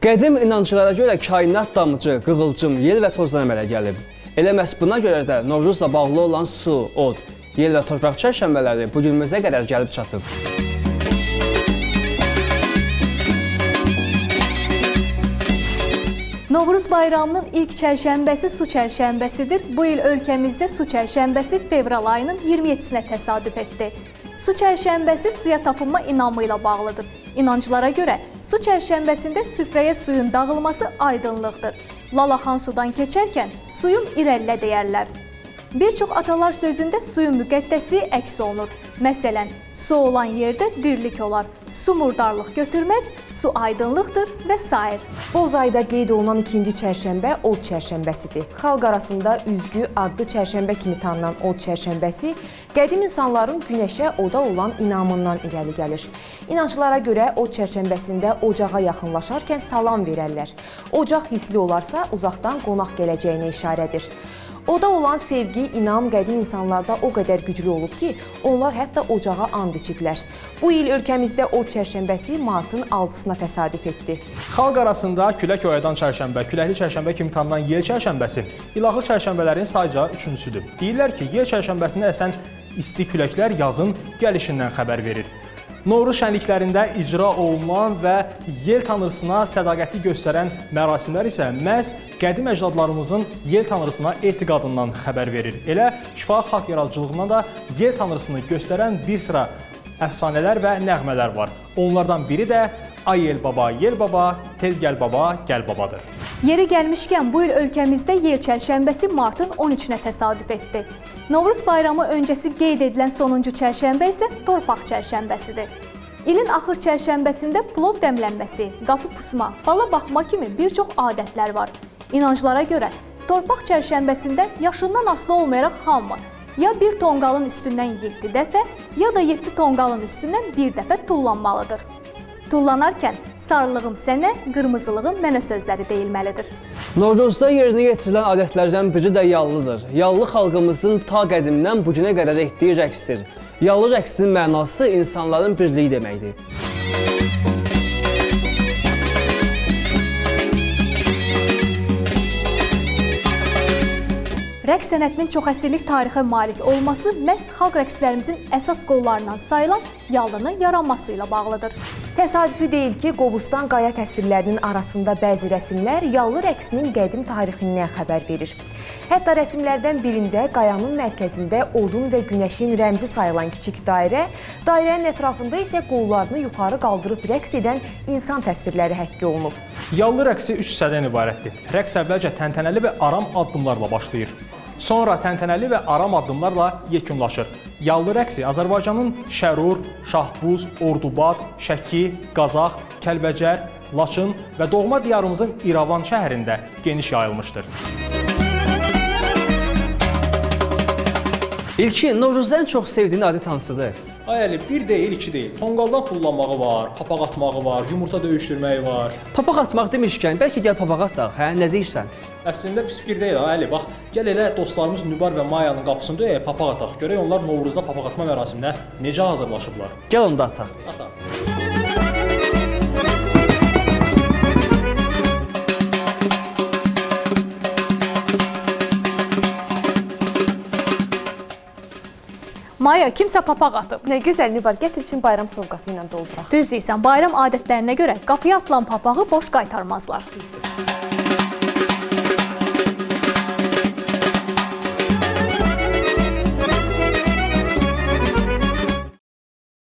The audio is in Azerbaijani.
Qədim inanclara görə kainat damcı, qığılcım, yel və tozdan əmələ gəlib. Elə məhz buna görə də Novruzla bağlı olan su, od, yel və torpaq çərşənbələri bu günümüzə qədər gəlib çatıb. Novruz bayramının ilk çərşənbəsi su çərşənbəsidir. Bu il ölkəmizdə su çərşənbəsi fevral ayının 27-sinə təsadüf etdi. Su çərşənbəsi suya tapınma inamı ilə bağlıdır. İnanclara görə su çərşənbəsində süfrəyə suyun dağılması aydınlıqdır. Lalaxan sudan keçərkən suyum irəlilə deyərlər. Bir çox atalar sözündə suyun müqəddəsliyi əks olunur. Məsələn, su olan yerdə dirlik olar. Su murdarlıq götürməz, su aydınlıqdır və s. Boz ayda qeyd olunan ikinci çərşənbə od çərşənbəsidir. Xalq arasında üzgü adlı çərşənbə kimi tanınan od çərşənbəsi qədim insanların günəşə, oda olan inamından irəli gəlir. İnanclara görə od çərşənbəsində ocağa yaxınlaşarkən salam verərlər. Ocaq hisli olarsa uzaqdan qonaq gələcəyinə işarədir. Oda olan sevgi, inam qədim insanlarda o qədər güclü olub ki, onlar hətta ocağa and içiblər. Bu il ölkəmizdə od çərşənbəsi martın 6-sına təsadüf etdi. Xalq arasında külək oyadan çərşənbə, küləkli çərşənbə kimi tanınan yel çərşənbəsi ilaqlı çərşənbələrin sayca üçüncüsüdür. Deyirlər ki, yel çərşənbəsində əsən isti küləklər yazın gəlişindən xəbər verir. Novruz şənliklərində icra olunan və yel tanrısına sədaqəti göstərən mərasimlər isə məhz qədim əcdadlarımızın yel tanrısına etiqadından xəbər verir. Elə şifa xalq yaradıcılığından da yel tanrısını göstərən bir sıra əfsanələr və nəğmələr var. Onlardan biri də Ay yel baba, tez gəl babadır. Yeri gəlmişkən bu il ölkəmizdə yel çərşənbəsi martın 13-nə təsadüf etdi. Novruz bayramı öncəsi qeyd edilən sonuncu çərşənbə isə torpaq çərşənbəsidir. İlin axır çərşənbəsində plov dəmlənməsi, qapı pusma, fala baxma kimi bir çox adətlər var. İnanclara görə torpaq çərşənbəsində yaşından asılı olmayaraq hamı ya bir tonqalın üstündən 7 dəfə, ya da 7 tonqalın üstündən bir dəfə tullanmalıdır. Tullanarkən sarılığım sənə, qırmızılığım mənə sözləri deyilməlidir. Novruzda yerinə yetirilən adətlərdən biri də yallıdır. Yallı xalqımızın ta qədimdən bu günə qədər etdiyi rəqsdir. Yallı rəqsin mənası insanların birliyi deməkdir. Rəqs sənətinin çoxəsrlik tarixə malik olması məhz xalq rəqslərimizin əsas qollarından sayılan yallının yaranması ilə bağlıdır. Təsadüfi deyil ki, Qobustan qaya təsvirlərinin arasında bəzi rəsmlər yallı rəqsinin qədim tarixindən xəbər verir. Hətta rəsmlərdən birində qayanın mərkəzində odun və günəşin rəmzi sayılan kiçik dairə, dairənin ətrafında isə qollarını yuxarı qaldırıb rəqs edən insan təsvirləri həkk olunub. Yallı rəqsi 3 hissədən ibarətdir. Rəqs əvvəlcə təntənəli və aram addımlarla başlayır. Sonra təntənəli və aram addımlarla yekunlaşır. Yallı rəqsi Azərbaycanın Şərur, Şahbuz, Ordubad, Şəki, Qazax, Kəlbəcər, Laçın və doğma diyarımızın İrəvan şəhərində geniş yayılmışdır. İlkin, Novruzda ən çox sevdiyin adət hansıdır? Ay Əli, bir deyil, iki deyil. Tonqaldan tullanmağı var, papaq atmağı var, yumurta döyüşdürməyi var. Papaq atmaq demişkən, bəlkə gəl papaq ataq, hə? Nə deyirsən? Əslində pis fikir deyil, Əli. Bax, gəl elə dostlarımız Nübar və Mayanın qapısını döyək, papaq ataq. Görək onlar Novruzda papaq atma mərasiminə necə hazırlaşıblar. Gəl onda ataq. Ataq. Maya, kimsə papaq atıb. Nə gözəlliyi var, gətir üçün bayram sovqatı ilə dolduraq. Düz deyirsən, bayram adətlərinə görə qapıya atılan papağı boş qaytarmazlar.